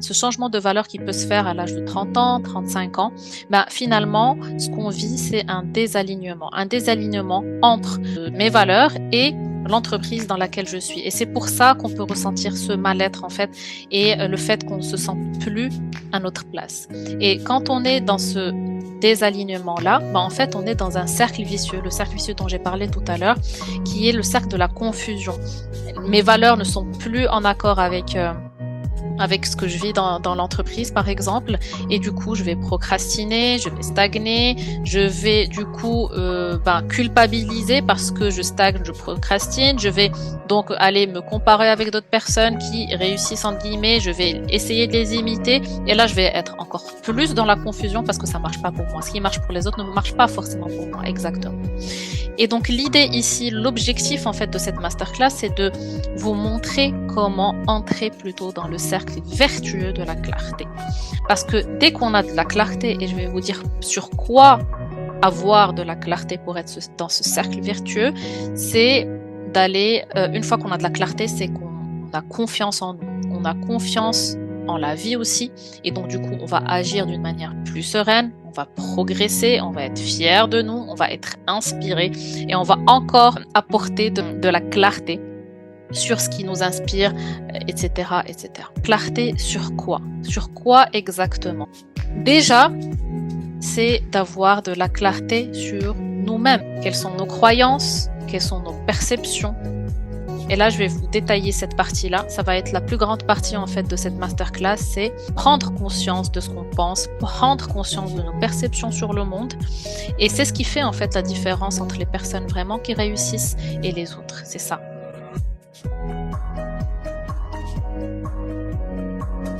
Ce changement de valeur qui peut se faire à l'âge de 30 ans, 35 ans, finalement, ce qu'on vit, c'est un désalignement entre mes valeurs et l'entreprise dans laquelle je suis. Et c'est pour ça qu'on peut ressentir ce mal-être, en fait, et le fait qu'on ne se sent plus à notre place. Et quand on est dans ce désalignement-là, en fait, on est dans un cercle vicieux, le cercle vicieux dont j'ai parlé tout à l'heure, qui est le cercle de la confusion. Mes valeurs ne sont plus en accord avec ce que je vis dans l'entreprise, par exemple, et du coup, je vais procrastiner, je vais stagner, je vais du coup culpabiliser parce que je stagne, je procrastine, je vais donc aller me comparer avec d'autres personnes qui réussissent entre guillemets, je vais essayer de les imiter, et là, je vais être encore plus dans la confusion parce que ça marche pas pour moi. Ce qui marche pour les autres ne marche pas forcément pour moi, exactement. Et donc l'idée ici, l'objectif en fait de cette masterclass, c'est de vous montrer comment entrer plutôt dans le cercle vertueux de la clarté. Parce que dès qu'on a de la clarté, et je vais vous dire sur quoi avoir de la clarté pour être dans ce cercle vertueux, c'est d'aller, une fois qu'on a de la clarté, c'est qu'on a confiance en nous, on a confiance en la vie aussi, et donc du coup on va agir d'une manière plus sereine, on va progresser, on va être fier de nous, on va être inspiré, et on va encore apporter de la clarté sur ce qui nous inspire, etc., etc. Clarté sur quoi? Sur quoi exactement? Déjà, c'est d'avoir de la clarté sur nous-mêmes. Quelles sont nos croyances? Quelles sont nos perceptions? Et là, je vais vous détailler cette partie-là. Ça va être la plus grande partie en fait de cette masterclass, c'est prendre conscience de ce qu'on pense, prendre conscience de nos perceptions sur le monde. Et c'est ce qui fait en fait la différence entre les personnes vraiment qui réussissent et les autres. C'est ça.